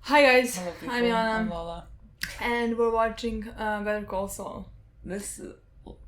Hi guys, Hello people, I'm I'm Yana, Lola. and we're watching Better Call Saul. This is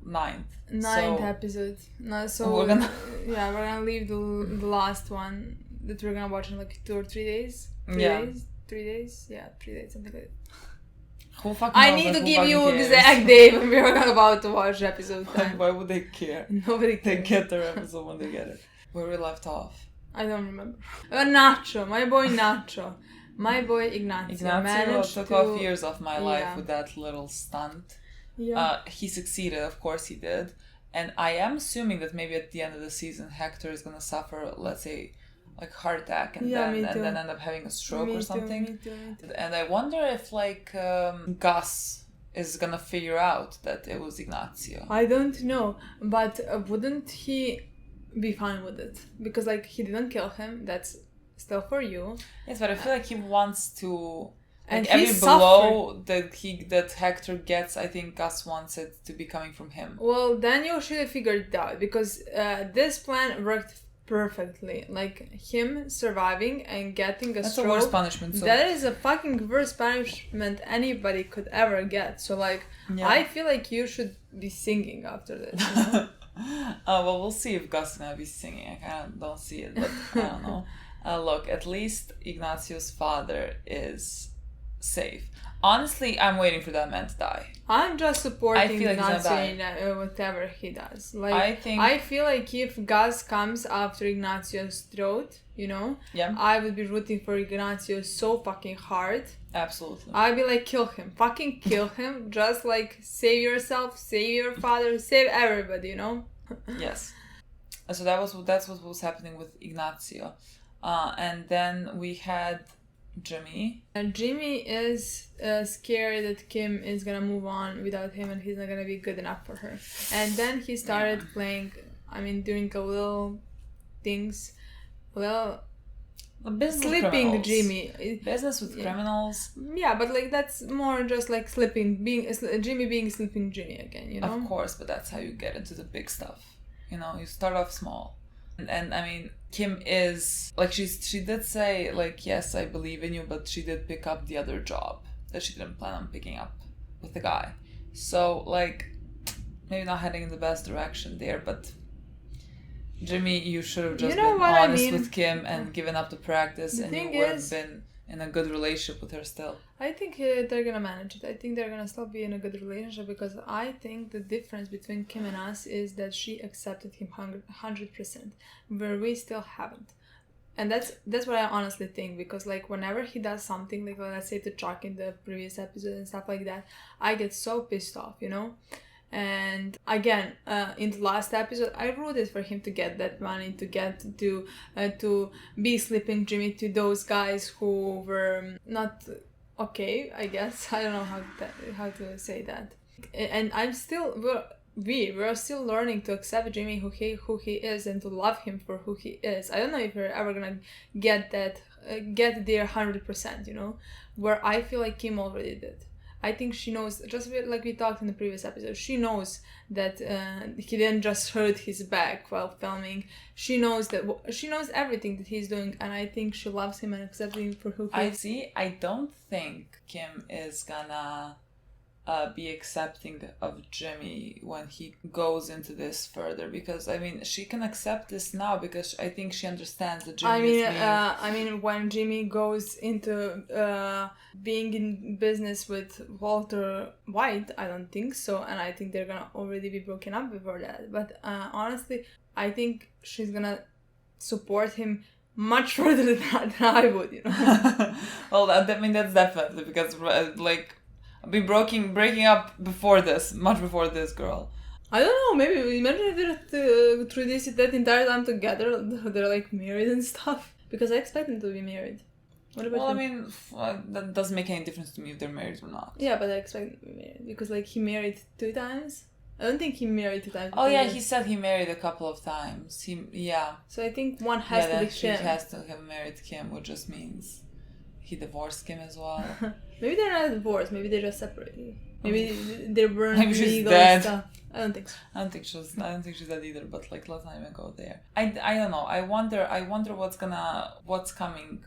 ninth. Ninth So episode. No, we're gonna we're gonna leave the last one that we're gonna watch in like 2 or 3 days. 3 Yeah. days? 3 days? Yeah, 3 days, something like that. Who fucking I knows, need like, to who give you fucking exact cares? day when we're about to watch episode 10. Like, why would they care? Nobody They cares. get their episode when they get it. Where we left off. I don't remember. Nacho, my boy Nacho. My boy Ignacio managed took to... off years of my life Yeah. with that little stunt. Yeah. He succeeded, of course he did. And I am assuming that maybe at the end of the season, Hector is gonna suffer, let's say, like heart attack and then end up having a stroke or something. Me too. And I wonder if Gus is gonna figure out that it was Ignacio. I don't know, but wouldn't he be fine with it? Because like he didn't kill him. That's still for you. Yes, but I feel like he wants to. And Like every he's blow that Hector gets, I think Gus wants it to be coming from him. Well, then you should have figured it out because this plan worked perfectly. Like him surviving and getting a That's stroke. the worst punishment. So. That is a fucking worst punishment anybody could ever get. So like, Yeah. I feel like you should be singing after this. You know? Well, we'll see if Gus is gonna be singing. I kind of don't see it, but I don't know. Look, at least Ignacio's father is safe. Honestly, I'm waiting for that man to die. I'm just supporting feel like he's Ignacio gonna in whatever he does. Like I feel like if Gus comes after Ignacio's throat, you know, Yeah, I would be rooting for Ignacio so fucking hard. absolutely. I'd be like, kill him, fucking kill him. Just like save yourself, save your father, save everybody, you know. Yes. So that's what was happening with Ignacio, and then we had Jimmy. And Jimmy is scared that Kim is gonna move on without him and he's not gonna be good enough for her. And then he started playing, doing a little things. Well, Business with sleeping criminals. Jimmy. Business with criminals. Yeah, but like that's more just like sleeping, Jimmy being sleeping Jimmy again, you know? Of course, but that's how you get into the big stuff. You know, you start off small. And I mean, Kim is like she did say like, yes, I believe in you, but she did pick up the other job that she didn't plan on picking up with the guy. So like, maybe not heading in the best direction there, but Jimmy, you should have just been honest with Kim and given up the practice, and you would have been in a good relationship with her still. I think they're gonna manage it. I think they're gonna still be in a good relationship because I think the difference between Kim and us is that she accepted him 100%, where we still haven't. And that's what I honestly think, because like whenever he does something like, let's say to Chuck in the previous episode and stuff like that, I get so pissed off, you know. And again, in the last episode, I rooted for him to get that money, to get to be sleeping Jimmy to those guys who were not okay, I guess. I don't know how to say that. And I'm still we're still learning to accept Jimmy who he is and to love him for who he is. I don't know if we're ever gonna get there 100%, you know, where I feel like Kim already did. I think she knows, just like we talked in the previous episode, she knows that he didn't just hurt his back while filming. She knows everything that he's doing, and I think she loves him and accepts him for who he is. I don't think Kim is gonna be accepting of Jimmy when he goes into this further, because I mean she can accept this now because I think she understands that Jimmy is when Jimmy goes into being in business with Walter White, I don't think so, and I think they're gonna already be broken up before that. But honestly, I think she's gonna support him much further than I would, you know. Well, that's definitely because like. I've been breaking up much before this girl. I don't know, maybe imagine if they're through that entire time together, they're like married and stuff. Because I expect them to be married. What about you? That doesn't make any difference to me if they're married or not. Yeah, but I expect them to be married. Because like he married 2 times. I don't think he married 2 times. Oh yeah, he said he married a couple of times. So I think one has to be Kim. She has to have married Kim, which just means he divorced Kim as well. Maybe they're not divorced. Maybe they're just separated. Maybe they weren't legal dead. Stuff. I don't think so. I don't think she's dead either. But like, let's not even go there. I don't know. I wonder what's coming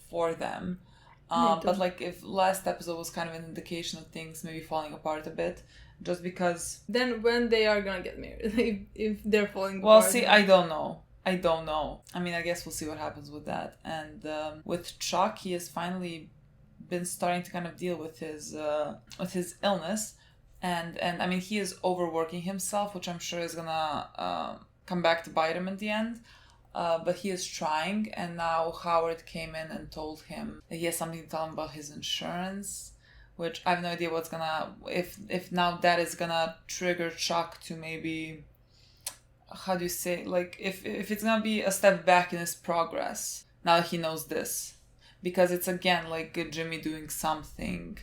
for them. But like if last episode was kind of an indication of things maybe falling apart a bit, just because. Then when they are gonna get married, if they're falling apart. Well, see, I don't know. I mean, I guess we'll see what happens with that. And with Chuck, he has finally been starting to kind of deal with his illness, and I mean, he is overworking himself, which I'm sure is gonna come back to bite him in the end. But he is trying, and now Howard came in and told him that he has something to tell him about his insurance, which I have no idea what's gonna, if now that is gonna trigger Chuck to maybe, how do you say, like, if it's gonna be a step back in his progress, now that he knows this. Because it's again like Jimmy doing something.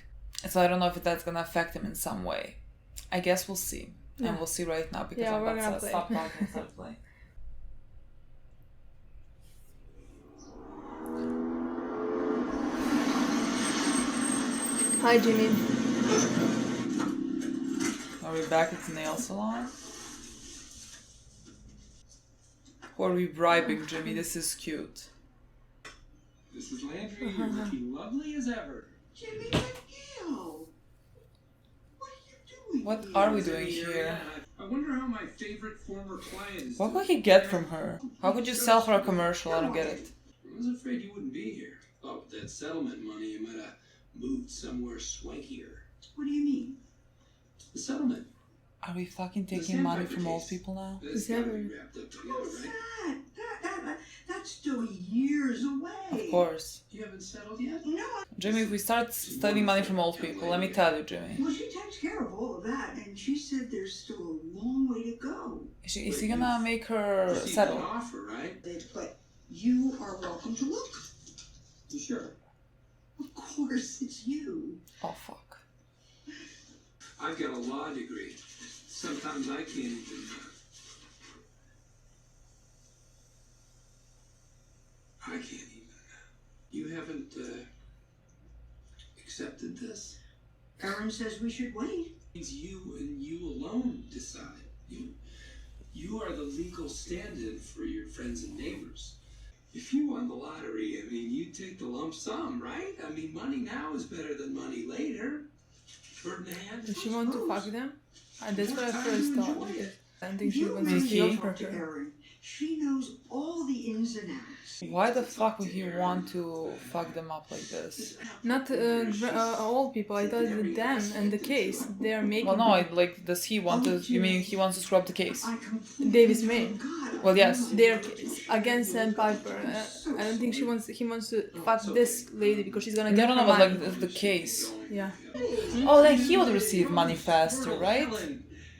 So I don't know if that's gonna affect him in some way. I guess we'll see. Yeah. And we'll see right now because I'm about to stop talking and start playing. Hi, Jimmy. Are we back at the nail salon? Who are we bribing, Jimmy? This is cute. This is Landry. You're looking lovely as ever. Jimmy McGill! What are you doing What here? are we doing here? I wonder how my favorite former client is. What could he get from her? How could you sell her a commercial? I don't get it. I was afraid you wouldn't be here. Oh, with that settlement money, you might have moved somewhere swankier. What do you mean? The settlement. Are we fucking taking money from old people now? This gotta be wrapped up together, What's right? that? That's still years away. Of course. You haven't settled yet? No. Jimmy, if we start studying money from old people, let me tell you, Jimmy. Well, she takes care of all of that, and she said there's still a long way to go. Is he gonna make her settle? An offer, right? But you are welcome to look. You sure? Of course, it's you. Oh, fuck. I've got a law degree. Sometimes I can't even. I can't even. You haven't accepted this? Aaron says we should wait. Means you and you alone decide. You are the legal stand-in for your friends and neighbors. If you won the lottery, I mean, you'd take the lump sum, right? I mean, money now is better than money later. Bird in the hand. Does she want to fuck them? That's what I first thought. I don't think she You wants to really steal talk for to her. Erin. She knows all the ins and outs. Why the fuck would he want to fuck them up like this? Not old people. I thought with them and the case they are making. Well, no, like, does he want to? You mean he wants to screw up the case? Davis May. Well, yes. Their case against Sandpiper. I don't think he wants to fuck this lady because she's gonna get No, her but money. like the case. Yeah. Oh, then he would receive money faster, right?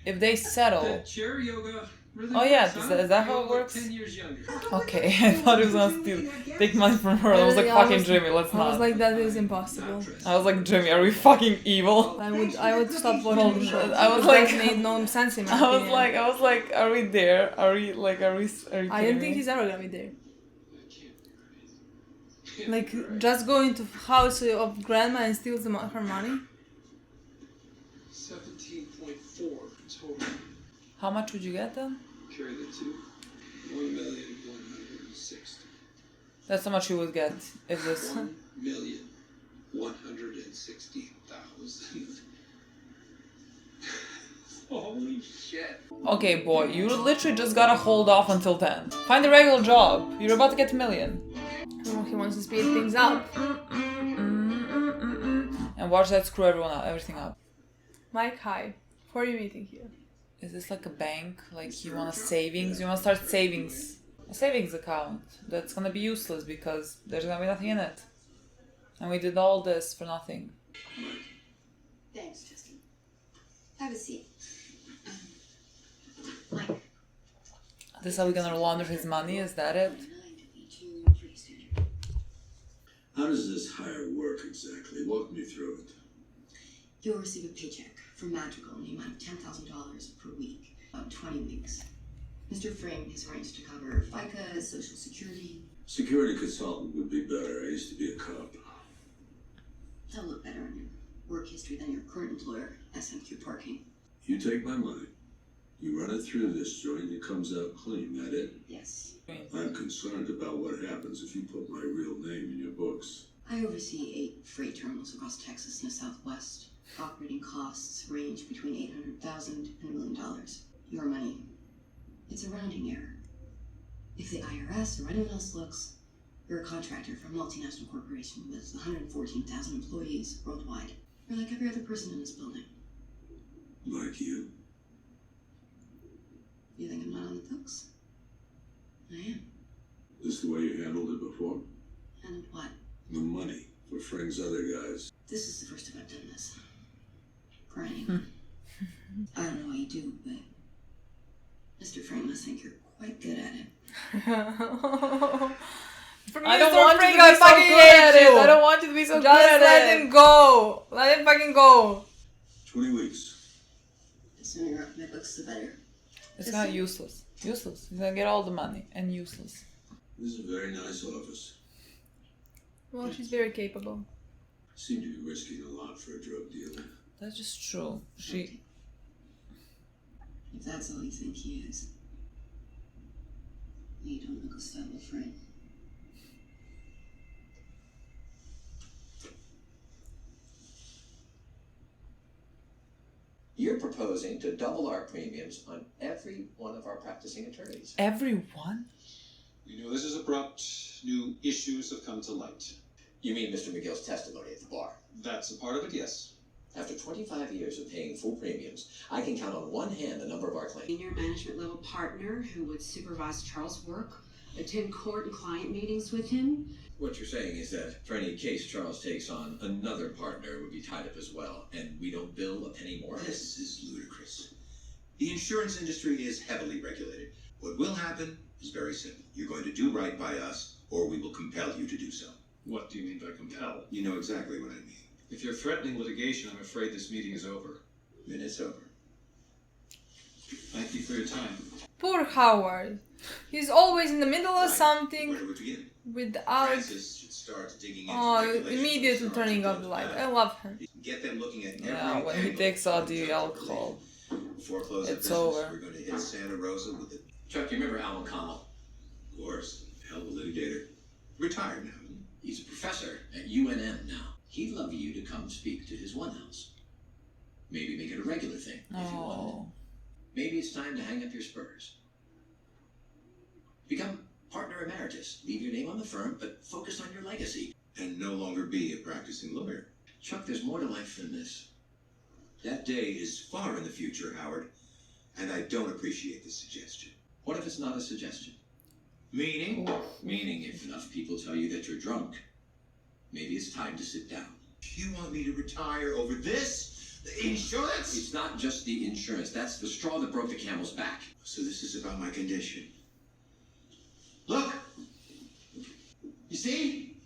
If they settle. Chair yoga. Really Oh yeah, works, is that how it works? 10 years younger. Okay, I thought he was gonna steal, take money from her. I was like, fucking Jimmy, let's I was not. like, that is impossible. I was like, Jimmy, are we fucking evil? I would stop watching the show. I was That like- made no sense in my I was opinion. like, are we there? Are we I don't think he's ever gonna be there. Like, just go into house of grandma and steal her money? 17.4 total. How much would you get then? Carry the two. 1,160,000. That's how much you would get if this. 1,160,000. Holy shit. Okay, boy, you literally just gotta hold off until then. Find a regular job. You're about to get $1 million. Oh, he wants to speed things up. And watch that screw everything up. Mike, hi. Who are you meeting here? Is this like a bank? Like you want a savings? You want to start savings? A savings account that's gonna be useless because there's gonna be nothing in it. And we did all this for nothing. Thanks, Justin. Have a seat. Mike. This is how we're gonna launder his money? Is that it? How does this hire work exactly? Walk me through it. You'll receive a paycheck from Magical in the amount of $10,000 per week, about 20 weeks. Mr. Frame has arranged to cover FICA, Social Security. Security consultant would be better. I used to be a cop. That'll look better in your work history than your current employer, SMQ Parking. You take my money. You run it through this joint, it comes out clean. That it? Yes. I'm concerned about what happens if you put my real name in your books. I oversee 8 freight terminals across Texas and the Southwest. Operating costs range between $800,000 and $1 million. Your money. It's a rounding error. If the IRS or anyone else looks, you're a contractor for a multinational corporation with 114,000 employees worldwide. You're like every other person in this building. Like you. You think I'm not on the books? I am. This the way you handled it before? And what? The money for Frank's other guys. This is the first time I've done this. For anyone. I don't know what you do, but Mr. Frank must think you're quite good at it. I don't want you to be so good at it. I don't want you to be so good at it. Just let him go. Let him fucking go. 20 weeks. The sooner you're off my books, the better. It's not useless. Useless. He's gonna get all the money and useless. This is a very nice office. Well, she's very capable. Seem to be risking a lot for a drug dealer. That's just true. She. If that's all you think he is, you don't look a stable friend. You're proposing to double our premiums on every one of our practicing attorneys. Everyone? We know this is abrupt. New issues have come to light. You mean Mr. McGill's testimony at the bar? That's a part of it, yes. After 25 years of paying full premiums, I can count on one hand the number of our claims. Senior management level partner who would supervise Charles' work, attend court and client meetings with him. What you're saying is that for any case Charles takes on, another partner would be tied up as well, and we don't bill a penny more? This is ludicrous. The insurance industry is heavily regulated. What will happen is very simple. You're going to do right by us, or we will compel you to do so. What do you mean by compel? You know exactly what I mean. If you're threatening litigation, I'm afraid this meeting is over. Then it's over. Thank you for your time. Poor Howard. He's always in the middle of Right. something Where do we begin? without Francis should start digging into oh, regulations immediately and turning start off to the light. build I that. love him. Get them looking at every Yeah, when he angle takes out of the concept of alcohol. relief. Before close of It's business, over. we're going to hit Santa Rosa with the... Chuck, you remember Alan Connell? Of course, hell of a litigator. Retired now. He's a professor at UNM now. He'd love you to come speak to his one house. Maybe make it a regular thing, if you want. Oh. Maybe it's time to hang up your spurs. Become partner emeritus. Leave your name on the firm, but focus on your legacy. And no longer be a practicing lawyer. Chuck, there's more to life than this. That day is far in the future, Howard, and I don't appreciate the suggestion. What if it's not a suggestion? Meaning? Meaning if enough people tell you that you're drunk, maybe it's time to sit down. You want me to retire over this? The insurance? It's not just the insurance. That's the straw that broke the camel's back. So this is about my condition. Look! You see?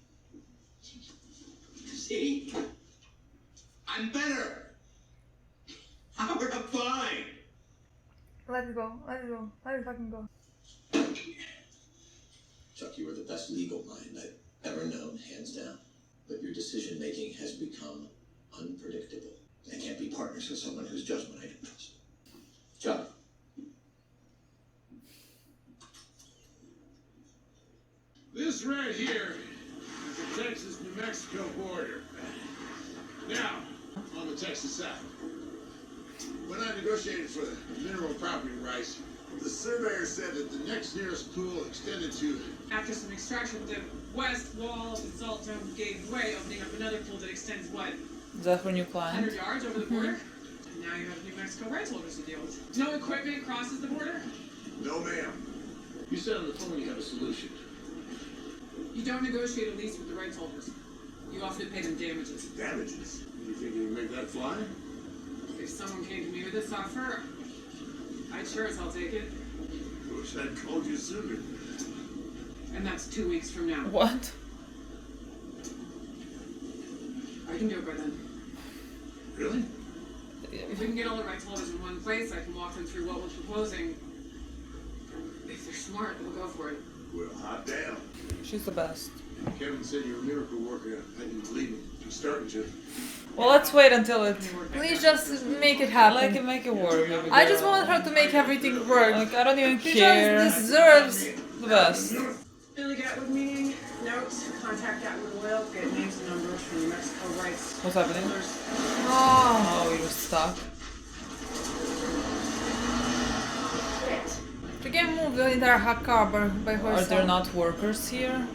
See? I'm better! Howard, I'm fine! Let it go. Let it go. Let it fucking go. Chuck, you are the best legal mind I've ever known, hands down. But your decision-making has become unpredictable. I can't be partners with someone whose judgment I don't trust. Chuck. This right here is the Texas-New Mexico border. Now, on the Texas side. When I negotiated for the mineral property rights, the surveyor said that the next nearest pool extended to... After some extraction, the west wall of the salt dome gave way, opening up another pool that extends, what, Is that her new client? 100 yards over the border? And now you have New Mexico rights holders to deal with. No equipment crosses the border? No, ma'am. You said on the phone you have a solution. You don't negotiate a lease with the rights holders. You often pay them damages. Damages? You think you can make that fly? If someone came to me with this offer, I'd sure as hell take it. Wish I'd called you sooner. And that's 2 weeks from now. What? I can do it by then. Really? If we can get all the rights holders in one place, I can walk them through what we're proposing. If they're smart, they'll go for it. Well, hot damn. She's the best. Kevin said you're a miracle worker. I didn't believe him. He's starting to. Well, let's wait until it. Please just make it I like it, happen. make it work. Baby I just girl. want her to make everything work. Like, I don't even She care. just deserves. The best. Early Gatwood meeting. Notes. Contact Gatwood Oil. Get names and numbers from New Mexico rights. What's happening? Oh, You're stuck. she can move the entire car by herself. Are there not workers here?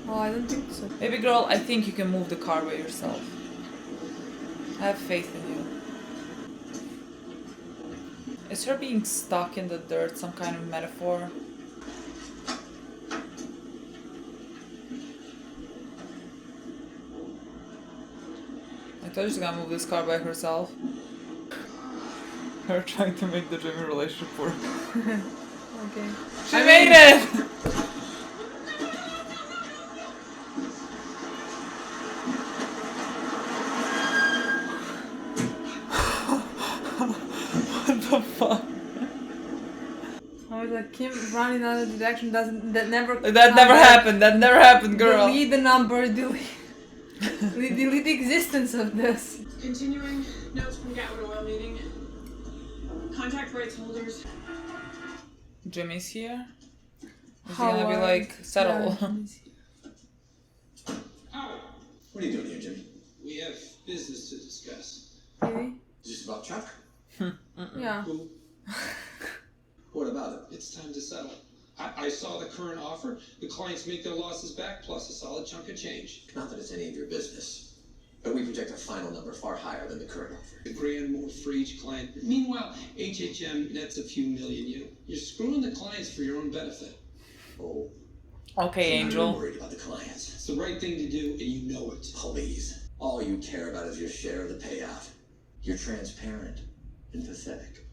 Oh, I don't think so. Baby girl, I think you can move the car by yourself. I have faith in you. Is her being stuck in the dirt some kind of metaphor? I thought she's gonna move this car by herself. Her trying to make the Jimmy relationship work. Okay. She made it! What the fuck? I was like, Kim running in another direction That never happened. That never happened, girl. Delete the number. Delete the existence of this. Continuing. Notes from Gatwood Oil meeting. Contact rights holders. Jimmy's here? Is he gonna be like, settle? What are you doing here, Jimmy? We have business to discuss. Really? Is this about Chuck? Yeah. Who? What about it? It's time to settle. I saw the current offer. The clients make their losses back, plus a solid chunk of change. Not that it's any of your business, but we project a final number far higher than the current offer. $1,000 more for each client. Meanwhile, HHM nets a few million. You're screwing the clients for your own benefit. Oh. Okay, So Angel. I'm worried about the clients. It's the right thing to do, and you know it. Please. All you care about is your share of the payout. You're transparent and pathetic.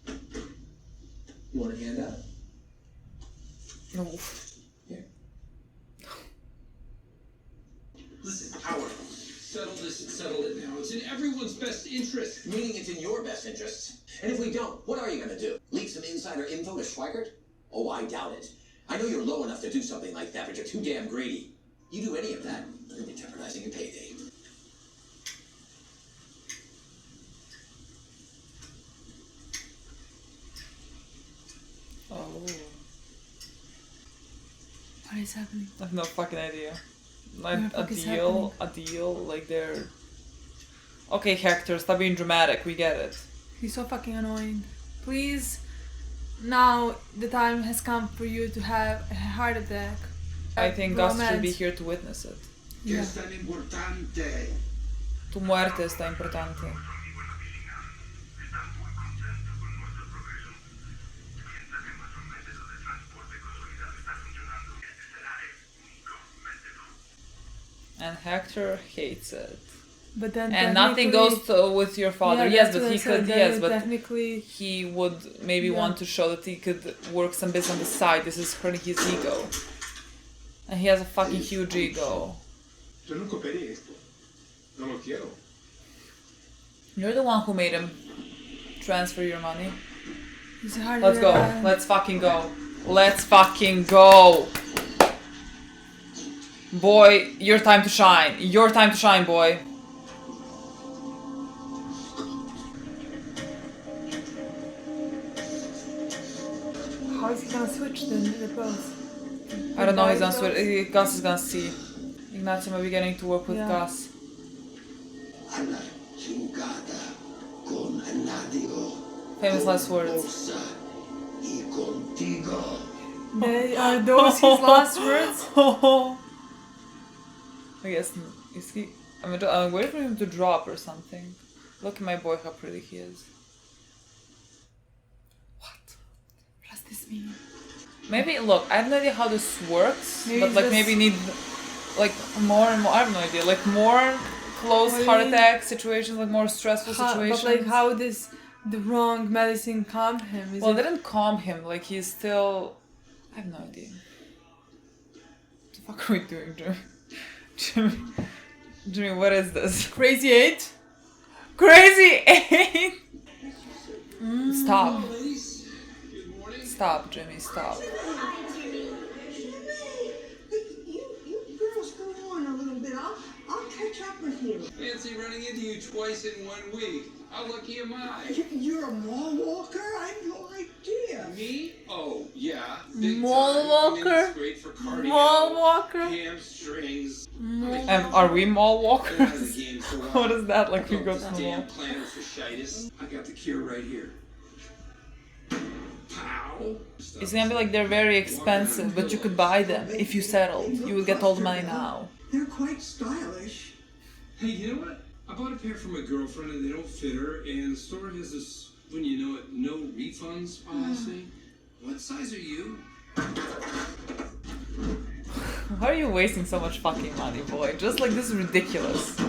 You want a handout? No. Here. Listen, Howard, settle this and settle it now. It's in everyone's best interest. Meaning it's in your best interests. And if we don't, what are you gonna do? Leak some insider info to Schweigert? Oh, I doubt it. I know you're low enough to do something like that, but you're too damn greedy. You do any of that, you'll be jeopardizing your payday. Oh. What is happening? I have no fucking idea. Like What the fuck is a deal, like they're... Okay, Hector, stop being dramatic, we get it. He's so fucking annoying. Please, now the time has come for you to have a heart attack. I think Gus should be Romance. here to witness it. ¿Qué es tan importante? Tu muerte está importante. And Hector hates it. But then And nothing goes to, with your father. Yeah, Yes, that's but what he I said, could. that Yes, but technically he would maybe Yeah. want to show that he could work some business on the side. This is hurting his ego, and he has a fucking huge ego. Yo no cooperé esto. No lo quiero. You're the one who made him transfer your money. He's harder Let's go. than- Let's fucking go. Let's fucking go. Boy, your time to shine. Your time to shine, boy. How is he gonna switch the clothes? I don't know. He's gonna switch. Gus is gonna see. Ignacio might be getting to work with Yeah. Gus. A la chingada con Anadio. Famous last words. Osa y contigo. They are those his last words? I guess. Is he? I'm waiting for him to drop or something. Look at my boy, how pretty he is. What? What does this mean? Maybe, look, I have no idea how this works, Maybe but it's like just- maybe need like more and more, I have no idea, like more close What do heart you mean? attack situations, like more stressful situations. But like, how does the wrong medicine calm him? Is Well, it it didn't calm him, like he's still, I have no idea. What the fuck are we doing, Jimmy? Jimmy, what is this? Crazy 8? Crazy 8! Stop. Ladies, good morning. Stop, Jimmy, stop. You girls go on a little bit. I'll catch up with you. Fancy running into you twice in 1 week. How lucky am I? You're a mall walker? I had no idea. Me? Oh, yeah. Big Mall time. I mean, walker? it's great for cardio, Mall walker? hamstrings. Are we mall Been out of walkers? the game for a while. What is that? Like we go to the Damn mall? plantar fasciitis. I got the cure right here. Pow. It's gonna be like they're very expensive, but you could buy them if you settled. You would get all the money now. They're quite stylish. Hey, you know what? I bought a pair for my girlfriend and they don't fit her, and the store has this, when you know it, no refunds policy. What size are you? Why are you wasting so much fucking money, boy? Just like this is ridiculous.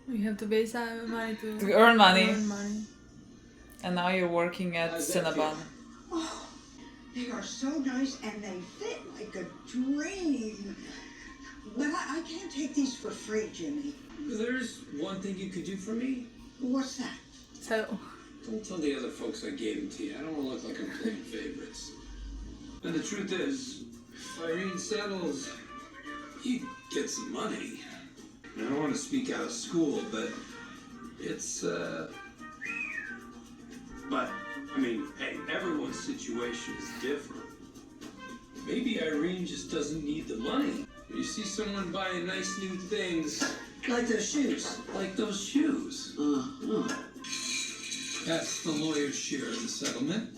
You have to waste money To earn money. Earn money. And now you're working at Cinnabon. Oh, they are so nice and they fit like a dream. But I can't take these for free, Jimmy. There's one thing you could do for me. What's that? So, Don't tell the other folks I gave them to you. I don't want to look like I'm playing favorites. And the truth is, if Irene settles, you get some money. And I don't want to speak out of school, but it's, But, I mean, hey, everyone's situation is different. Maybe Irene just doesn't need the money. You see someone buying nice new things, Like those shoes. like those shoes. That's the lawyer's share of the settlement.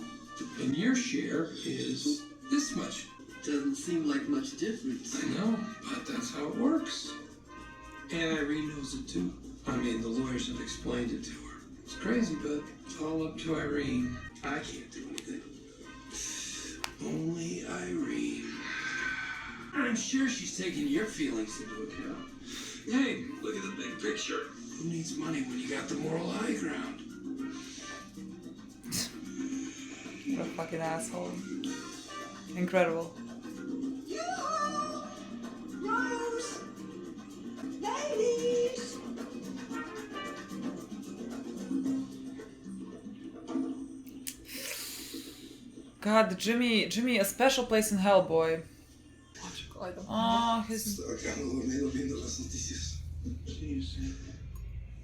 And your share is this much. Doesn't seem like much difference. I know, but that's how it works. And Irene knows it too. I mean, the lawyers have explained it to her. It's crazy, but it's all up to Irene. I can't do anything. Only Irene. I'm sure she's taking your feelings into account. Hey, look at the big picture. Who needs money when you got the moral high ground? What a fucking asshole. Incredible. Yoo-hoo! Rose! Ladies! God, Jimmy, a special place in hell, boy. Oh, his... Acá me he dormido viendo las noticias.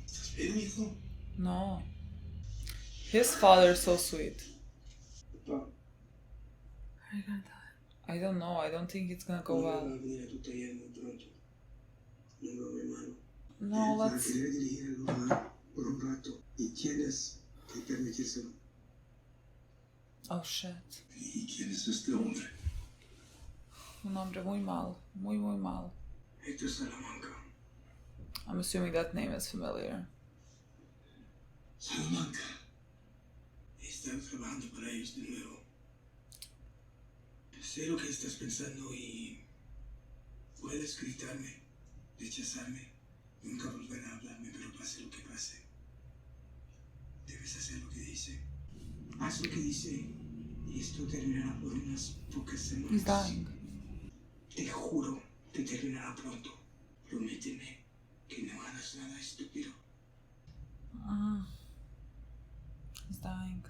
¿Estás bien, hijo? No. His father is so sweet. are you gonna die? I don't know. I don't think it's gonna go well. No, let's... Querer dirigir el hogar por un rato y tienes que permitírselo. Oh shit. ¿Y quién es este hombre? Un hombre muy mal. Muy mal. Hector Salamanca. I'm assuming that name is familiar. Salamanca. Están trabajando para ellos de nuevo. Sé lo que estás pensando y puedes gritarme, rechazarme, nunca volver a hablarme, pero pase lo que pase. Debes hacer lo que dice. Haz lo que dice y esto terminará por unas pocas semanas. He's dying. Te juro que terminará pronto. Prométeme que no hagas nada estúpido. He's dying.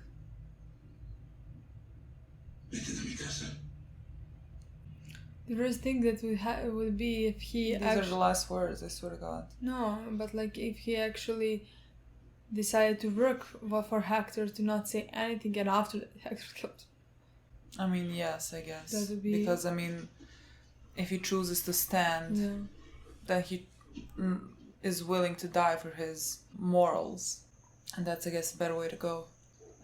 Vete de mi casa. The worst thing that would be if he These are the last words, I swear to God. No, but like if he actually decided to work for Hector, to not say anything, and after that Hector killed. I mean, yes, I guess. That would be... Because, I mean, if he chooses to stand, then he is willing to die for his morals. And that's, I guess, a better way to go.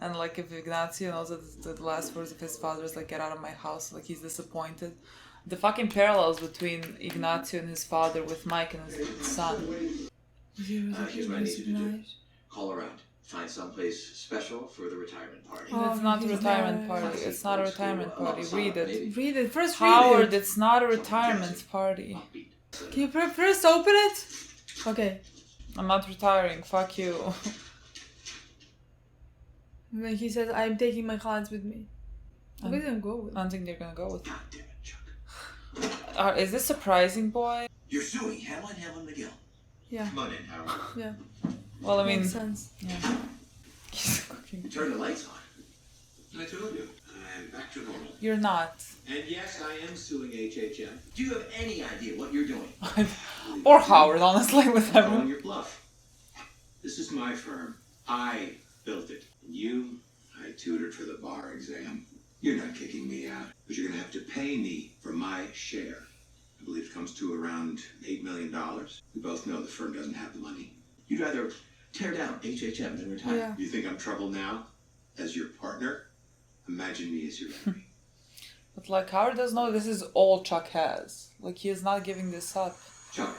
And, like, if Ignacio knows that the last words of his father is, like, get out of my house, like, he's disappointed. The fucking parallels between Ignacio and his father with Mike and his son. Here's what I need you to do. Call around. Find someplace special for the retirement party. It's not a retirement party. It's not a retirement party. Read it. Read it. First read Howard, it. it's not a retirement party. Can you first open it? Okay. I'm not retiring. Fuck you. When he says, I'm taking my clients with me. I didn't go with I don't think they're gonna go with God damn it, Chuck. Is this surprising, boy? You're suing Helen McGill. Yeah. Come on in, Howard. Yeah. Well, I mean... Makes sense. Yeah. Turn the lights on. I told you, I'm back to normal. You're not. And yes, I am suing HHM. Do you have any idea what you're doing? Or Howard, honestly, with Calling everyone. your bluff. This is my firm. I built it. And you, I tutored for the bar exam. You're not kicking me out, but you're gonna have to pay me for my share. I believe it comes to around $8 million. We both know the firm doesn't have the money. You'd rather tear down HHM than retire. Yeah. You think I'm trouble now? As your partner? Imagine me as your enemy. But like, Howard doesn't know this is all Chuck has. Like, he is not giving this up. Chuck.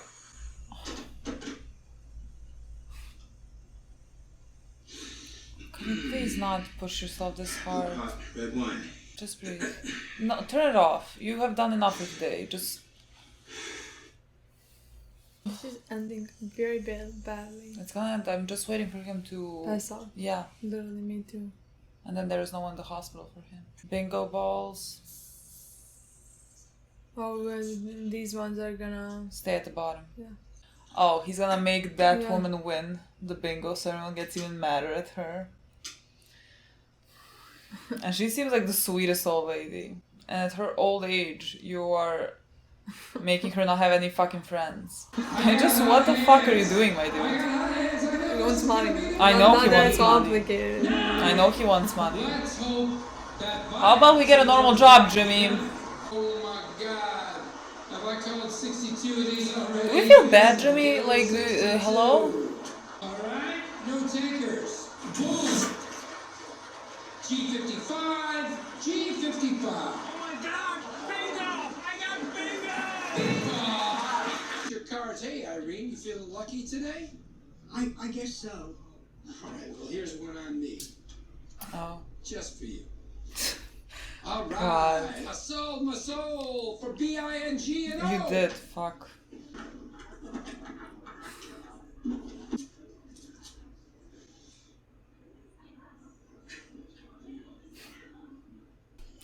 Can you please not push yourself this hard? Hot red wine. Just breathe. No, turn it off. You have done enough for today. Just... This is ending very badly. It's gonna end. I'm just waiting for him to... Pass out. Yeah. Literally, me too. And then there is no one in the hospital for him. Bingo balls. Oh, well, these ones are gonna... Stay at the bottom. Yeah. Oh, he's gonna make that Yeah. woman win the bingo so everyone gets even madder at her. And she seems like the sweetest old lady. And at her old age, you are making her not have any fucking friends. Just what the fuck are you doing, my dude? He wants money. I know Not he that wants complicated. I know he wants money. Let's hope that. How about we get a normal job, Jimmy? Oh my God! Have I called 62 of these already? Do we feel bad, Jimmy? Like, hello? All right, no takers. Boom. G55, G55. Oh my God! Bingo! I got bingo! Your cards. Hey, Irene, you feeling lucky today? I guess so. All right. Well, here's one on me, Oh. just for you. All right. God. I sold my soul for BING&O. You did, fuck.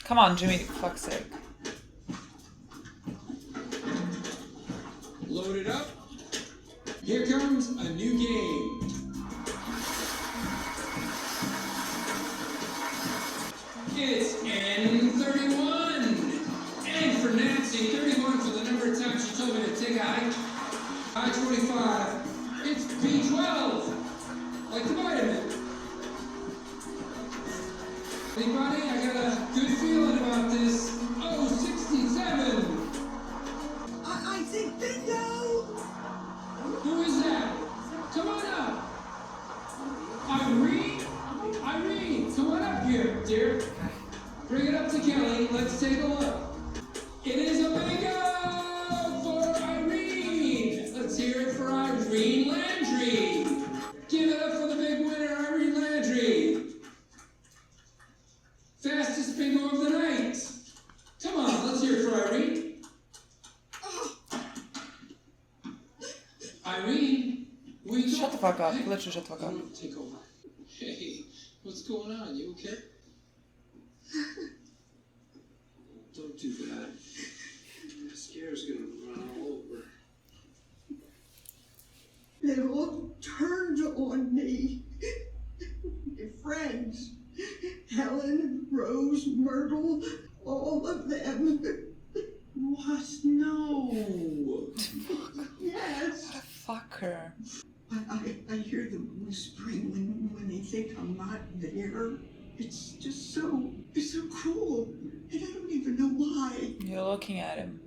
Come on, Jimmy, for fuck's sake. Load it up. Here comes a new game. It's N31. N for Nancy, 31 for the number of times she told me to take a hike. I-25. It's B12. Like the vitamin. Anybody? I got a good feeling about this. Oh, 67. I think bingo! Who is that? Come on up. Irene? Irene, come on up here, dear. Bring it up to Kelly. Let's take a look. It is a bingo for Irene. Let's hear it for Irene Landry. Give it up for the big winner, Irene Landry. Fastest bingo of the night. Come on, let's hear it for Irene. Irene, we Shut the fuck up. Literally shut the fuck up. Take over. Hey, what's going on? You okay? Don't do that. Mascara's gonna run all over. They all turned on me. My friends. Helen, Rose, Myrtle, all of them. What? No. Yes. Fuck her. I hear them whispering when they think I'm not there. It's just it's so cruel. And I don't even know why. You're looking at him.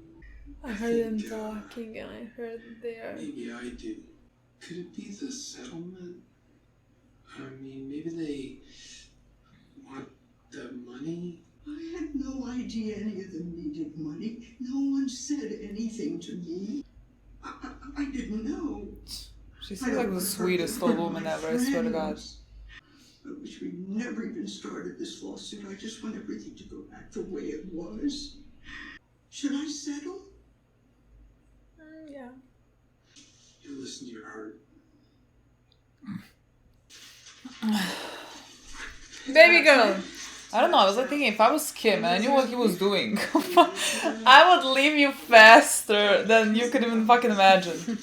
I heard them talking and I heard they are... Maybe I do. Could it be the settlement? I mean, maybe they want the money? I had no idea any of them needed money. No one said anything to me. I didn't know. She seems like the sweetest old woman ever, I swear to God. I wish we'd never even started this lawsuit. I just want everything to go back the way it was. Should I settle? Yeah. You listen to your heart. Baby girl! I don't know, I was like thinking if I was Kim and I knew what he was doing, I would leave you faster than you could even fucking imagine.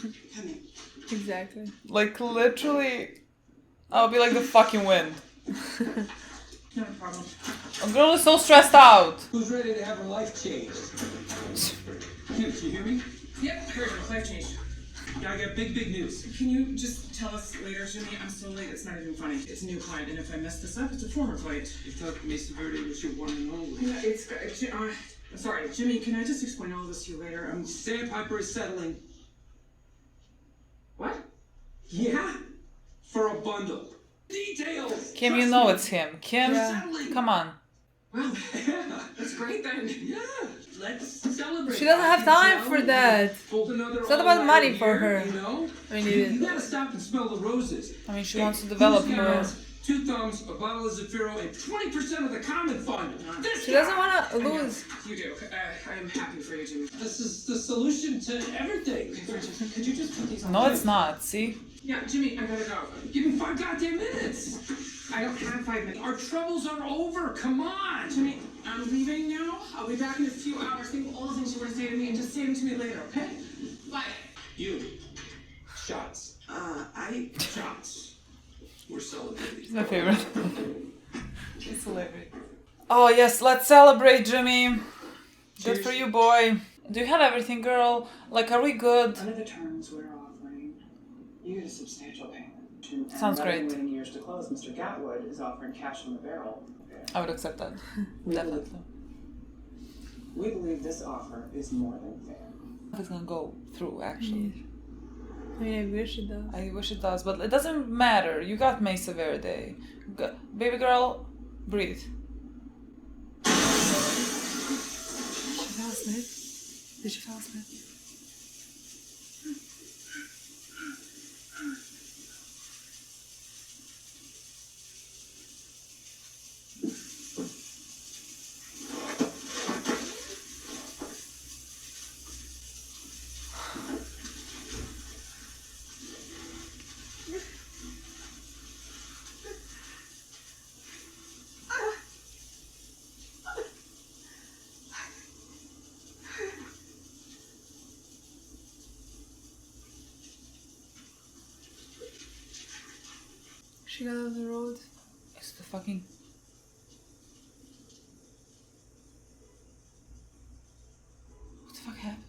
Exactly. Like literally, I would be like the fucking wind. Not a problem. A girl is so stressed out. Who's ready to have her life changed? Kim, do you hear me? Yep, I heard your life change. Yeah, I got big news. Can you just tell us later, Jimmy? I'm so late, it's not even funny. It's a new client, and if I mess this up, it's a former client. You thought Mesa Verde was your one and only. Yeah, sorry, Jimmy, can I just explain all this to you later? Sandpiper is settling. What? Yeah, for a bundle. Details! Kim, you know it's him. Kim, come on. Well, that's great then. Yeah, let's celebrate. She doesn't have time for that. It's not about money for her. You know? I mean, You gotta stop and smell the roses. I mean, she wants to develop who's her. got 2 thumbs, a bottle of Zafiro, and 20% of the common fund. This She doesn't guy. want to lose. You do. I am happy for you, Jimmy. This is the solution to everything. Could you just put these on? No, it's not. See? Yeah, Jimmy, I gotta go. Give me 5 goddamn minutes. I don't have 5 minutes. Our troubles are over. Come on. Jimmy, I'm leaving now. I'll be back in a few hours. Think of all the things you want to say to me and just say them to me later, okay? Bye. You. Shots. Shots. We're celebrating. It's my favorite. It's hilarious. Oh, yes, let's celebrate, Jimmy. Good for you, boy. Do you have everything, girl? Like, are we good? Under the terms we're offering, you get a substantial payment. And Sounds great. waiting years to close, Mr. Gatwood is offering cash on the barrel. I would accept that. Definitely. We believe this offer is more than fair. It's gonna go through, actually. I mean, I wish it does. I wish it does, but it doesn't matter. You got Mesa Verde. Baby girl, breathe. She fell asleep. Did she fall asleep? She got on the road. It's the fucking... What the fuck happened?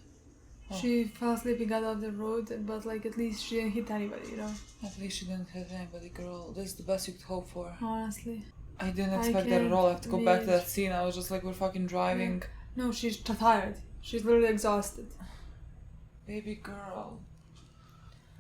Oh. She fell asleep and got off the road, but like at least she didn't hit anybody, you know? At least she didn't hit anybody, girl. This is the best you could hope for. Honestly. I didn't expect that at all. I have to go back to can't that scene. I was just like, we're fucking driving. No, she's tired. She's literally exhausted. Baby girl.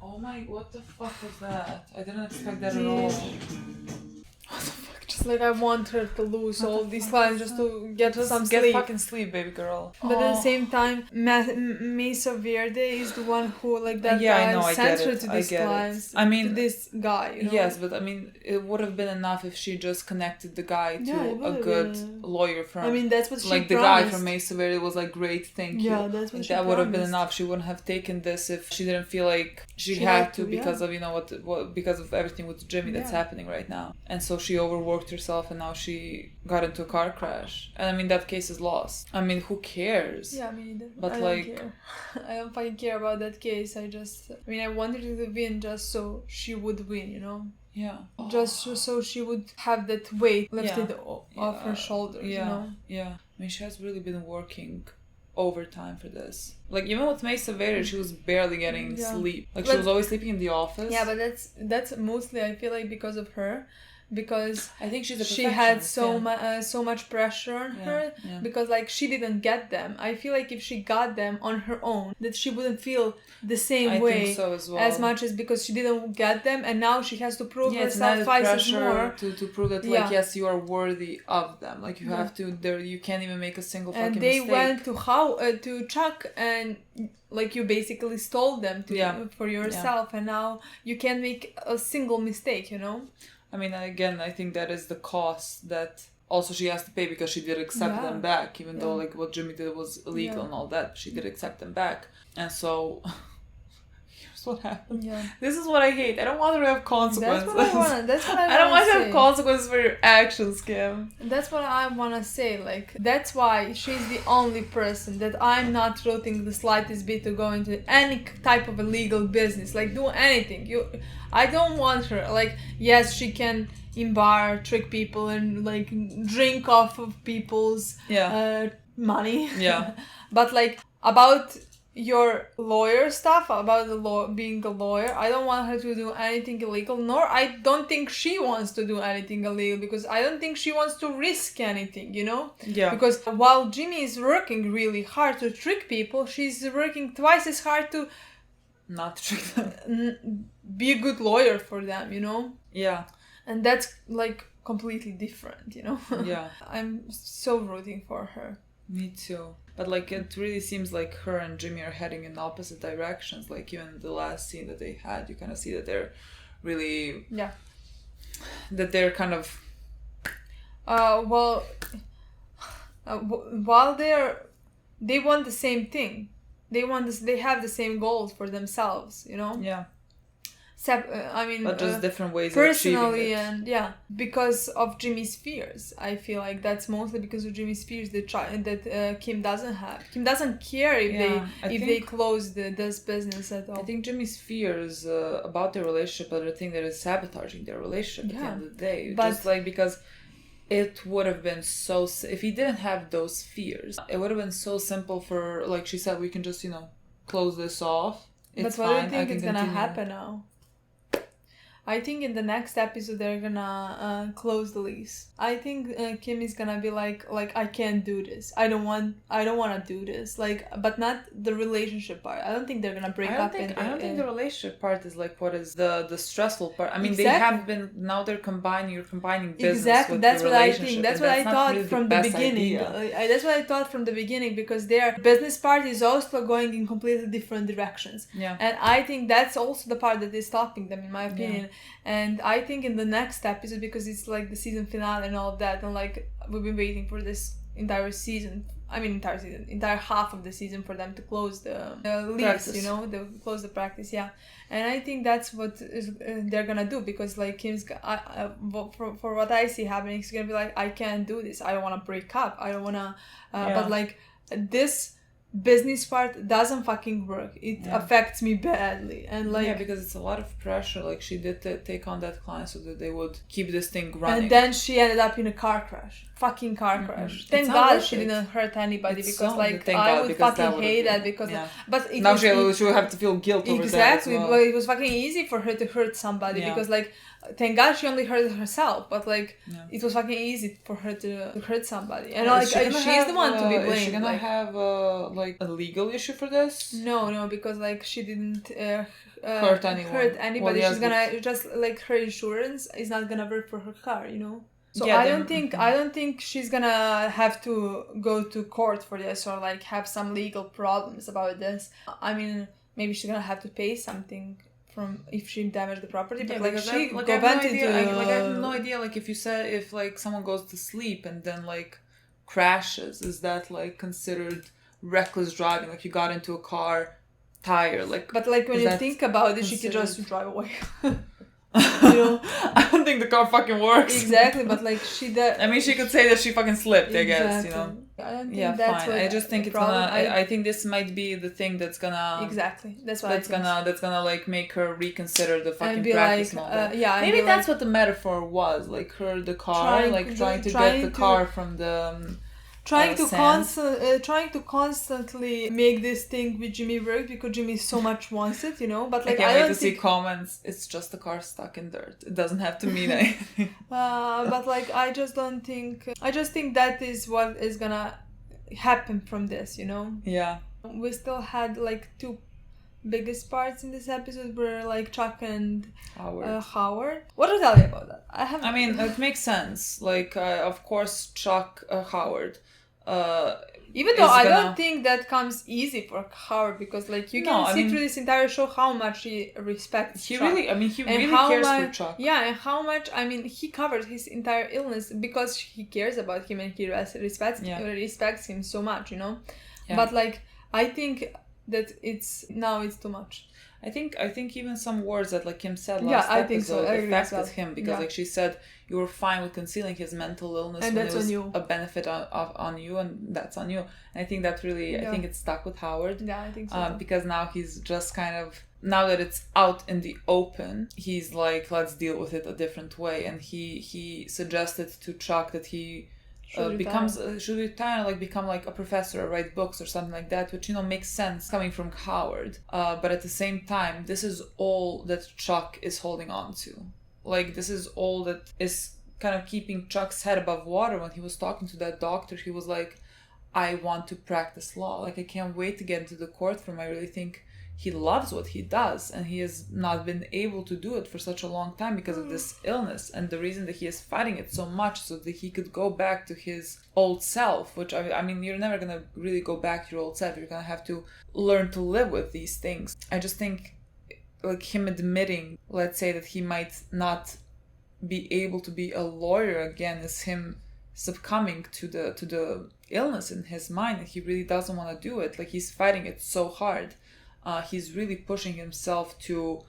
Oh my, what the fuck was that? I didn't expect that at all. What the fuck? Just like I want her to lose all these lines just to get some Get sleep. fucking sleep, baby girl. But at the same time, Mesa Verde is the one who, like, that guy sent her to these clients. I mean, to this guy, you know? Yes, but I mean, it would have been enough if she just connected the guy to a good lawyer firm. I mean, that's what she like the promised. guy from Mesa Verde was like, great, thank you. Yeah, that's what she That would have been promised. enough. She wouldn't have taken this if she didn't feel like she had to because of, you know, what because of everything with Jimmy that's happening right now. And so she overworked herself, and now she got into a car crash. And I mean, that case is lost. I mean, who cares? Yeah, I mean, but I like, don't care. I don't fucking care about that case. I wanted her to win just so she would win, you know? Yeah. Just so she would have that weight lifted off her shoulders, you know? Yeah. I mean, she has really been working overtime for this. Like, even with Mesa Verde, she was barely getting sleep. Like, she was always sleeping in the office. Yeah, but that's mostly, I feel like, because of her. Because I think she had so much pressure on her because like she didn't get them. I feel like if she got them on her own, that she wouldn't feel the same way think so as well. as much as because she didn't get them, and now she has to prove herself twice as more to prove that like yes, you are worthy of them. Like you have to. You can't even make a single fucking mistake. And they went to Chuck and like you basically stole them for yourself, and now you can't make a single mistake. You know. I mean, again, I think that is the cost that also she has to pay because she did accept them back, even though like what Jimmy did was illegal and all that. She did accept them back. And so, here's That's what happened. Yeah. This is what I hate. I don't want her to have consequences. That's what I I don't want wanna to have consequences for your actions, Kim. That's what I want to say. Like, that's why she's the only person that I'm not rooting the slightest bit to go into any type of illegal business. Like, do anything. I don't want her. Like, yes, she can in bar trick people and like drink off of people's money. Yeah. But like about your lawyer stuff, about the being a lawyer, I don't want her to do anything illegal, nor I don't think she wants to do anything illegal, because I don't think she wants to risk anything, you know? Yeah. Because while Jimmy is working really hard to trick people, she's working twice as hard to not trick them. Be a good lawyer for them, you know? Yeah. And that's like completely different, you know? Yeah. I'm so rooting for her. Me too. But like it really seems like her and Jimmy are heading in opposite directions. Like even the last scene that they had, you kind of see that they're really... Yeah. That they're kind of... while they want the same thing. They have the same goals for themselves, you know? Yeah. But just different ways personally of achieving it. And because of Jimmy's fears. I feel like that's mostly because of Jimmy's fears that Kim doesn't have. Kim doesn't care if they close this business at all. I think Jimmy's fears about their relationship are the thing that is sabotaging their relationship at the end of the day. But, just like because it would have been so... If he didn't have those fears, it would have been so simple for, like she said, we can just, close this off. It's but what fine. do you think is going to continue. happen now? I think in the next episode they're gonna close the lease. I think Kim is gonna be like I can't do this. I don't want to do this. Like, but not the relationship part. I don't think they're gonna break up. I don't think the relationship part is like what is the stressful part. I mean, exactly. They have been, now they're combining. You're combining business exactly. with That's the what I relationship. think. That's what I thought really from the beginning. That's what I thought from the beginning, because their business part is also going in completely different directions. Yeah. And I think that's also the part that is stopping them, in my opinion. Yeah. And I think in the next episode, because it's like the season finale and all of that, and like we've been waiting for this entire half of the season for them to close the lease, close the practice, yeah. And I think that's what they're gonna do, because like Kim's, for what I see happening, he's gonna be like, I can't do this. I don't want to break up. I don't want to, but like this business part doesn't fucking work. It affects me badly, and like because it's a lot of pressure. Like she did take on that client so that they would keep this thing running, and then she ended up in a car crash. Fucking car crash. Thank God she didn't hurt anybody, because I would fucking hate that, because but it now she would have to feel guilt over exactly that as well. But it was fucking easy for her to hurt somebody, because like thank God she only hurt herself, but like it was fucking easy for her to hurt somebody, and like she's the one to be blamed. Is she gonna have like a legal issue for this? No, because like she didn't hurt anybody. Well, she's gonna just like her insurance is not gonna work for her car, So I don't think she's gonna have to go to court for this, or like have some legal problems about this. I mean, maybe she's gonna have to pay something from if she damaged the property, but like she I have no idea. Like if like someone goes to sleep and then like crashes, is that like considered reckless driving? Like you got into a car tire, like. But like when you think about it, she could just drive away. I don't think the car fucking works. Exactly, but like she did. I mean, she could say that she fucking slipped. I guess I don't think that's fine. I just think it's gonna. I think this might be the thing that's gonna. Exactly, that's what. That's gonna like make her reconsider the fucking be practice like, and all that. maybe that's what the metaphor was. Like the car, trying to get the car from the. Trying to constantly make this thing with Jimmy work, because Jimmy so much wants it, But like I can't wait to see comments. It's just a car stuck in dirt. It doesn't have to mean anything. But like I just think that is what is gonna happen from this, Yeah. We still had like two biggest parts in this episode were like Chuck and Howard. What to tell you about that? I mean, it makes sense. Like, of course, Chuck Howard. Even though I don't think that comes easy for Howard, because like you can see through this entire show how much he respects Chuck. He really cares for Chuck. Yeah, and how much, he covered his entire illness because he cares about him and he respects him so much, Yeah. But like, I think that it's too much. I think even some words that like Kim said Yeah, last I think so. episode I agree with affected that. him because Yeah. like she said you were fine with concealing his mental illness And when that's it was on you. a benefit on you, and that's on you. And I think that really I Yeah. think it stuck with Howard. Yeah, I think so. too. Because now he's just kind of, now that it's out in the open, he's like, let's deal with it a different way. And he suggested to Chuck that he should retire, like become like a professor or write books or something like that, which, you know, makes sense coming from Howard. But at the same time, this is all that Chuck is holding on to. Like, this is all that is kind of keeping Chuck's head above water. When he was talking to that doctor, he was like, I want to practice law. Like, I can't wait to get into the courtroom. I really think he loves what he does, and he has not been able to do it for such a long time because of this illness. And the reason that he is fighting it so much so that he could go back to his old self, which I mean, you're never going to really go back to your old self. You're going to have to learn to live with these things. I just think like him admitting, let's say, that he might not be able to be a lawyer again is him succumbing to the illness in his mind, and he really doesn't want to do it. Like, he's fighting it so hard. He's really pushing himself to...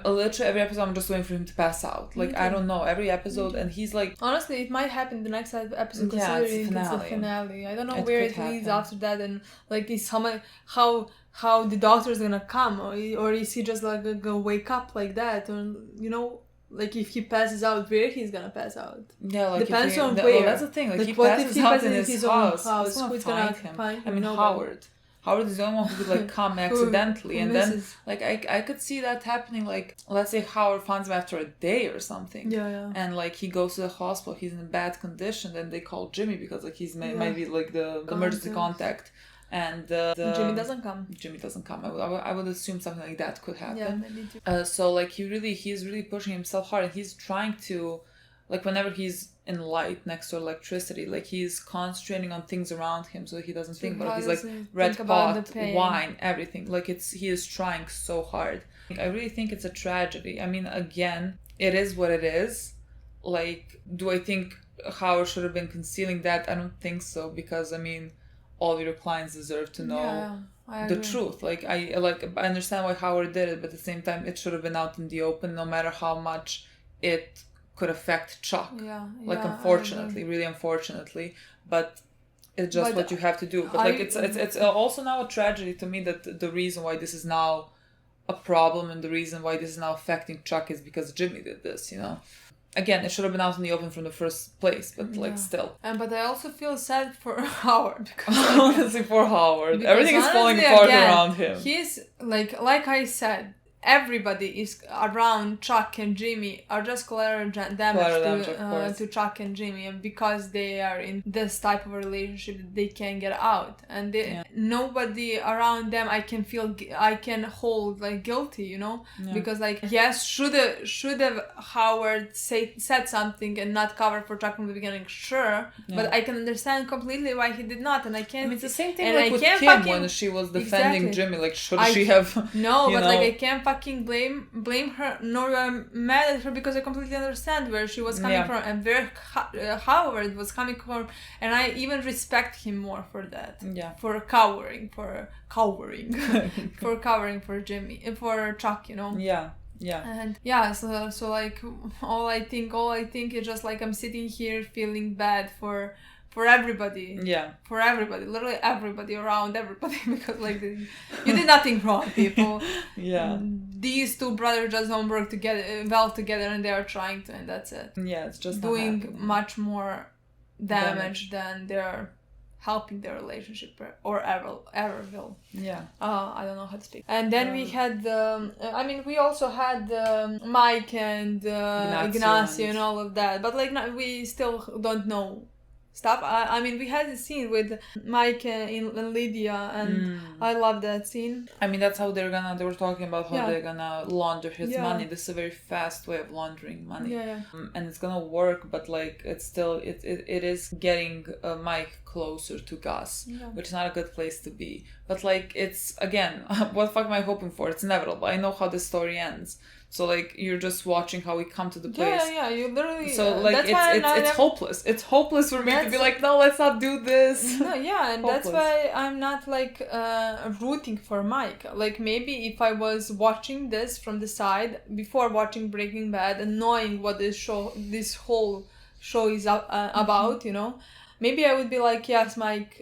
literally every episode I'm just waiting for him to pass out. Like, I don't know, every episode, and he's like... Honestly, it might happen the next episode, Yeah, considering it's the finale. I don't know where it leads after that, and like, is how the doctor is gonna come, or is he just like gonna wake up like that, or, you know, like, if he passes out, where he's gonna pass out. Yeah, like, depends on where. Well, that's the thing. Like, he passes out in his house. Who's gonna him? find him? I mean, Nobody. Howard is the only one who could like come accidentally, and misses. then like I could see that happening. Like, let's say Howard finds him after a day or something. Yeah. And like he goes to the hospital, he's in a bad condition, then they call Jimmy because like he's might be like the emergency contact. And Jimmy doesn't come. I would assume something like that could happen. Yeah, maybe too. So like he's really pushing himself hard, and he's trying to, like, whenever he's in light next to electricity, like, he's concentrating on things around him so that he doesn't think about it. He's like red pot, wine, everything. Like, he is trying so hard. I really think it's a tragedy. I mean, again, it is what it is. Like, do I think Howard should have been concealing that? I don't think so, because I mean, all of your clients deserve to know the truth. Like, I understand why Howard did it, but at the same time, it should have been out in the open, no matter how much it could affect Chuck. Unfortunately, really unfortunately, but it's just what you have to do. But like, it's also now a tragedy to me that the reason why this is now a problem and the reason why this is now affecting Chuck is because Jimmy did this, you know. Again, it should have been out in the open from the first place, but like, still. But I also feel sad for Howard, because honestly, for Howard, everything is falling apart around him. He's like I said, everybody is around Chuck and Jimmy are just collateral damage to Chuck and Jimmy, and because they are in this type of a relationship, they can't get out, and nobody around them I can hold like guilty, you know, because like, yes, should have Howard said something and not cover for Chuck from the beginning, sure, but I can understand completely why he did not, and I can't. I mean, it's the same thing like with Kim when she was defending Jimmy. Like, should she have? No, but like, I can't fucking blame her, nor am mad at her, because I completely understand where she was coming from and where Howard was coming from, and I even respect him more for that. For cowering for Jimmy, for Chuck, you know. And so like, all I think is just like, I'm sitting here feeling bad for everybody. For everybody, literally everybody around everybody, because like, you did nothing wrong, people. These two brothers just don't work together and they are trying to, and that's it. It's just doing much more damage than they're helping their relationship or ever will. I don't know how to speak. And then we had we also had Mike and Ignacio and all of that, but like, we still don't know stuff. I mean, we had a scene with Mike and Lydia, and I love that scene. I mean, that's how they were talking about how they're gonna launder his money. This is a very fast way of laundering money. And it's gonna work, but like, it's still, it is getting Mike closer to Gus, which is not a good place to be. But like, it's, again, what the fuck am I hoping for? It's inevitable. I know how this story ends. So like you're just watching how we come to the place. Yeah, you literally. So like it's hopeless. It's hopeless for me to be like, no, let's not do this. No, yeah, and Hopeless. that's why I'm not like rooting for Mike. Like maybe if I was watching this from the side before watching Breaking Bad and knowing what this whole show is about, you know, maybe I would be like, yes, Mike,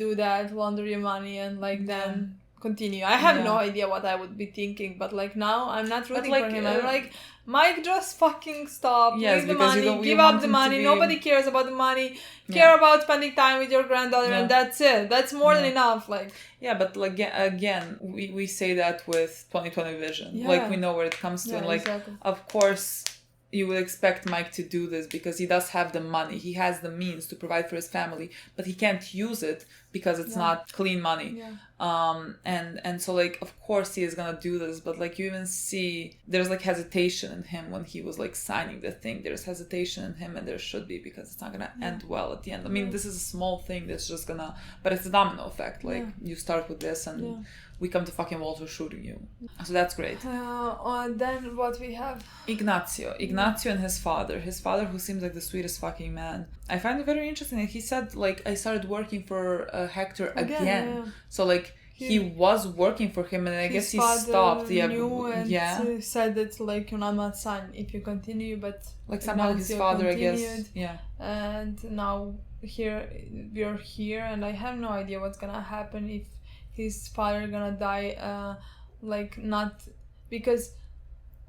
do that, launder your money, and like then continue. I have no idea what I would be thinking, but like now I'm not rooting for him. I'm like, Mike, just fucking stop. Leave the money, give up the money. Nobody cares about the money. Care about spending time with your granddaughter, and that's it. That's more than enough. Like but like again, we say that with 2020 vision. Like we know where it comes to, and like of course you would expect Mike to do this because he does have the money. He has the means to provide for his family, but he can't use it because it's not clean money. And so like of course he is gonna do this, but like you even see there's like hesitation in him when he was like signing the thing. There's hesitation in him, and there should be, because it's not gonna end well at the end. I mean, this is a small thing that's just gonna, but it's a domino effect. Like you start with this and we come to fucking Walter shooting you. So that's great. Then what we have? Ignacio and his father who seems like the sweetest fucking man. I find it very interesting that he said like, I started working for Hector again. So like he was working for him, and I guess he stopped. Knew and said that like, you're not my son if you continue, but like somehow his father continued, I guess and now we're here, and I have no idea what's gonna happen if his father gonna die, like not because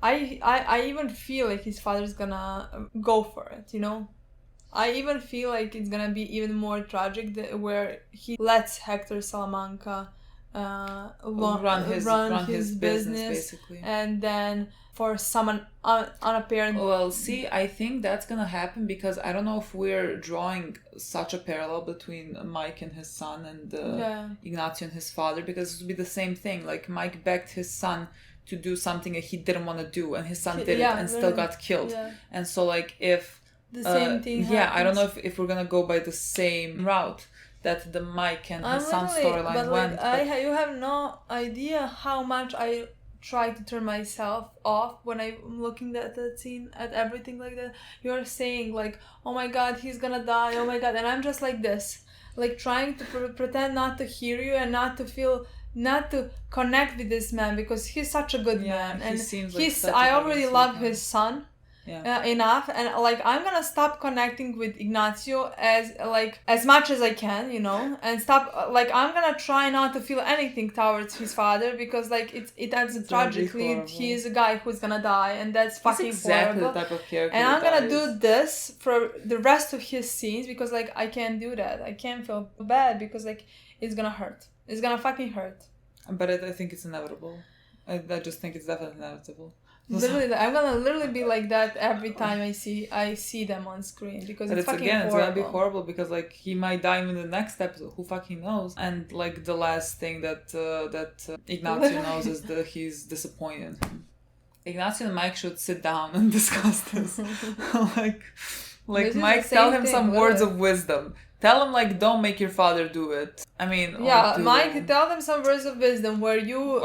I even feel like his father's gonna go for it, you know. I even feel like it's gonna be even more tragic where he lets Hector Salamanca run his business basically, and then for someone unapparent. Well, see, I think that's gonna happen because I don't know if we're drawing such a parallel between Mike and his son and Ignacio and his father, because it would be the same thing. Like Mike begged his son to do something that he didn't want to do, and his son did it and still got killed. And so like if the same thing happens. I don't know if we're gonna go by the same route that the Mike and his son storyline went. You have no idea how much I try to turn myself off when I'm looking at that scene, at everything like that. You're saying like, oh my god, he's gonna die, oh my god, and I'm just like this, like trying to pretend not to hear you and not to connect with this man, because he's such a good man, and I already love his son enough, and like I'm gonna stop connecting with Ignacio as much as I can, you know, and stop like I'm gonna try not to feel anything towards his father, because like it ends tragically. He is a guy who's gonna die, and that's fucking exactly horrible. The type of character. And I'm gonna do this for the rest of his scenes, because like I can't do that. I can't feel bad, because like it's gonna hurt. It's gonna fucking hurt. But I think it's inevitable. I just think it's definitely inevitable. Literally, I'm gonna literally be like that every time I see them on screen, because it's fucking horrible. It's gonna be horrible, because like he might die in the next episode. Who fucking knows? And like the last thing that Ignacio knows is that he's disappointed in him. Ignacio and Mike should sit down and discuss this. like Mike, tell him some words of wisdom. Tell him like, don't make your father do it. I mean, Mike, tell them some words of wisdom where you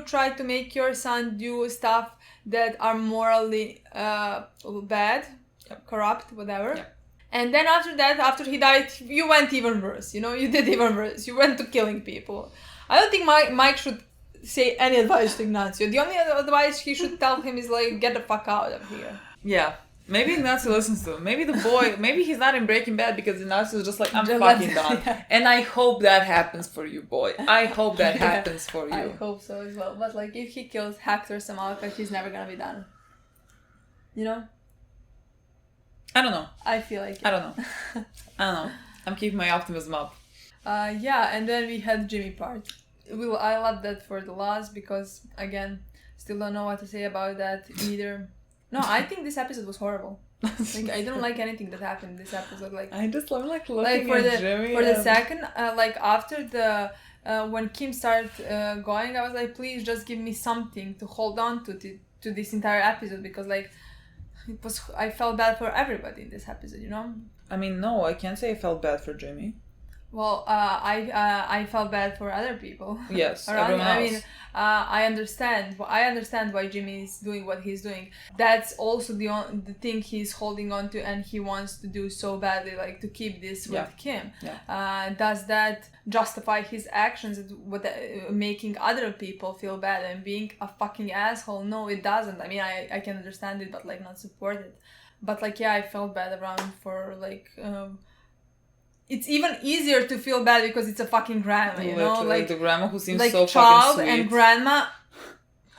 try to make your son do stuff that are morally bad, corrupt, whatever. And then after that, after he died, you went even worse. You know, you did even worse. You went to killing people. I don't think Mike should say any advice to Ignacio. The only advice he should tell him is like, get the fuck out of here. Yeah. Maybe Ignacio listens to him. Maybe the boy, maybe he's not in Breaking Bad because Ignacio is just like, I'm fucking done. And I hope that happens for you, boy. I hope that happens for you. I hope so as well. But like, if he kills Hector Salamanca, he's never gonna be done. You know? I don't know. I feel like it. I don't know. I'm keeping my optimism up. And then we had Jimmy part. I love that for the last, because again, still don't know what to say about that either. No, I think this episode was horrible. Like I didn't like anything that happened in this episode. Like I just love like looking at Jimmy. For the second, like after the when Kim started going, I was like, please just give me something to hold on to this entire episode, because like I felt bad for everybody in this episode, you know. I mean, no, I can't say I felt bad for Jimmy. Well, I felt bad for other people. Yes, around everyone me. else. I mean, I understand why Jimmy is doing what he's doing. That's also the thing he's holding on to, and he wants to do so badly, like to keep this with Kim. Yeah. Does that justify his actions with making other people feel bad and being a fucking asshole? No, it doesn't. I mean, I can understand it, but like not support it. But like, yeah, I felt bad around for like. It's even easier to feel bad because it's a fucking grandma, you know, like the grandma who seems like so child fucking sweet. and grandma.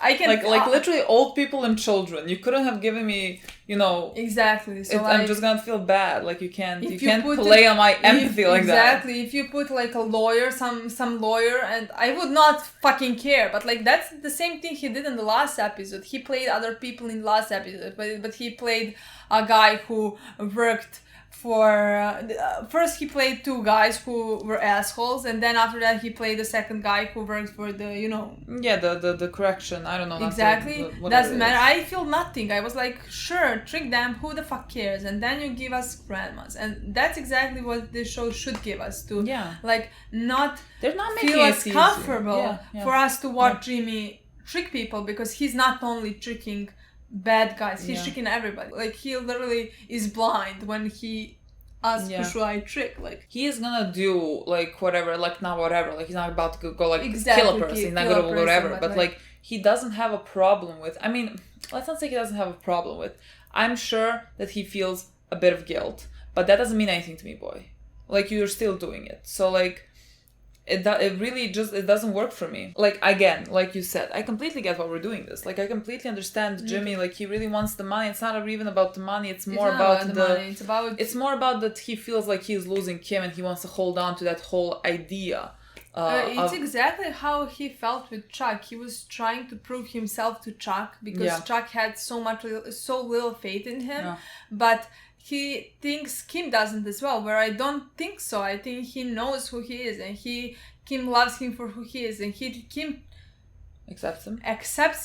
I can like literally old people and children. You couldn't have given me, you know. Exactly. So like, I'm just gonna feel bad. Like you can't put play on my empathy like that. Exactly. If you put like a lawyer, some lawyer, and I would not fucking care. But like that's the same thing he did in the last episode. He played other people in the last episode, but he played a guy who worked for first he played two guys who were assholes, and then after that he played the second guy who worked for the, you know, the correction. I don't know exactly. Doesn't matter. I feel nothing. I was like, sure, trick them, who the fuck cares? And then you give us grandmas, and that's exactly what this show should give us to like not they're not making feel as it comfortable for us to watch Jimmy trick people, because he's not only tricking bad guys, he's tricking everybody. Like he literally is blind when he asks who should I trick. Like he is gonna do like whatever, like not whatever, like he's not about to go like kill a person, he's not gonna do whatever, but like he doesn't have a problem with, I mean, let's not say he doesn't have a problem with, I'm sure that he feels a bit of guilt, but that doesn't mean anything to me, boy. Like you're still doing it, so like it really just, it doesn't work for me. Like again, like you said, I completely get why we're doing this. Like I completely understand Jimmy. Like he really wants the money. It's not even about the money. It's more about the money. It's more about that he feels like he's losing Kim and he wants to hold on to that whole idea. It's exactly how he felt with Chuck. He was trying to prove himself to Chuck because Chuck had so little faith in him, but he thinks Kim doesn't as well, where I don't think so. I think he knows who he is, and Kim loves him for who he is, and Kim accepts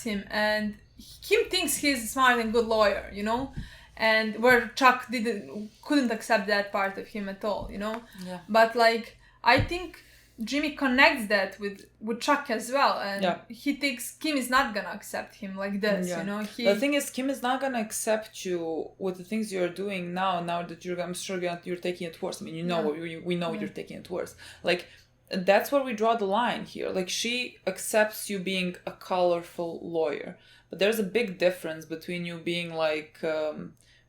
him, and Kim thinks he's a smart and good lawyer, you know, and where Chuck couldn't accept that part of him at all, you know. But like I think Jimmy connects that with Chuck as well, and he thinks Kim is not gonna accept him like this, you know. The thing is, Kim is not gonna accept you with the things you're doing now that I'm sure you're taking it worse. I mean, you know, we know you're taking it worse. Like that's where we draw the line here. Like she accepts you being a colorful lawyer, but there's a big difference between you being like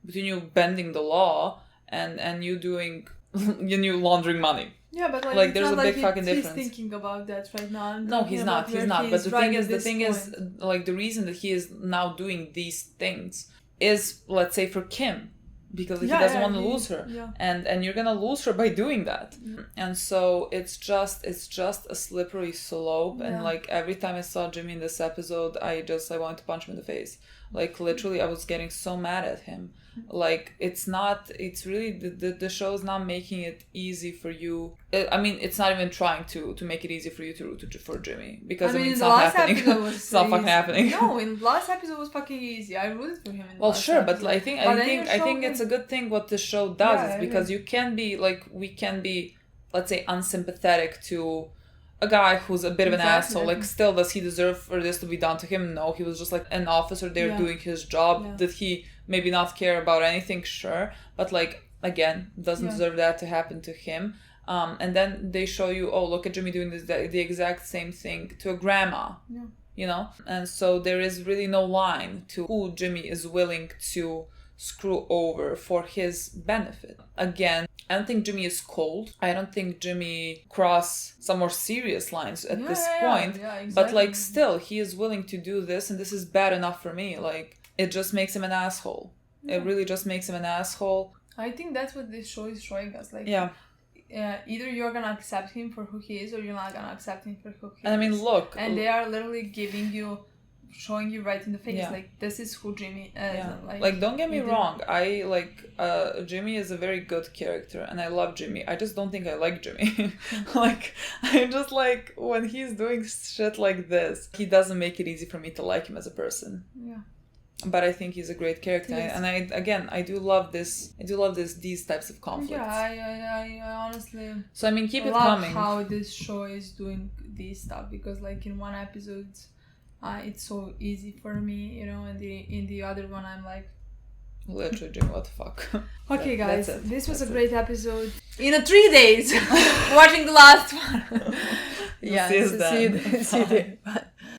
between you bending the law and you doing you laundering money. Yeah, but like there's a big fucking difference. He's thinking about that right now. No, he's not. He's not. But the thing is, like the reason that he is now doing these things is, let's say, for Kim, because he doesn't want to lose her, and you're gonna lose her by doing that. And so it's just a slippery slope. And like every time I saw Jimmy in this episode, I wanted to punch him in the face. Like literally, I was getting so mad at him. Like it's really the show is not making it easy for you. I mean, it's not even trying to make it easy for you to root for Jimmy, because I mean it's not happening. It's not fucking happening. No, in the last episode was fucking easy. I rooted for him. Well, sure, but I think it's a good thing what the show does is because you can be like, we can be, let's say, unsympathetic to a guy who's a bit of an asshole. Like, still, does he deserve for this to be done to him? No, he was just like an officer there doing his job. Did he maybe not care about anything? Sure, but like again, doesn't deserve that to happen to him. And then they show you, oh, look at Jimmy doing the exact same thing to a grandma. You know, and so there is really no line to who Jimmy is willing to screw over for his benefit. Again, I don't think Jimmy is cold. I don't think Jimmy cross some more serious lines at this point. Exactly. But like still, he is willing to do this, and this is bad enough for me. Like it just makes him an asshole. It really just makes him an asshole. I think that's what this show is showing us. Like either you're gonna accept him for who he is, or you're not gonna accept him for who he is. I mean, look. And they are literally showing you right in the face, like this is who Jimmy is. Like don't get me wrong, I like Jimmy is a very good character and I love Jimmy. I just don't think I like Jimmy. Like I just like when he's doing shit like this, he doesn't make it easy for me to like him as a person. But I think he's a great character, Yes. and I do love this. I do love these types of conflicts. Yeah, I honestly So I mean, keep it love coming. how this show is doing this stuff, because like in one episode, it's so easy for me, you know, and in the other one I'm like, Literally, what the fuck. okay, guys, That's it. this was That's a great episode. In 3 days, watching the last one. Yeah, See you so see you then. see you there. Bye.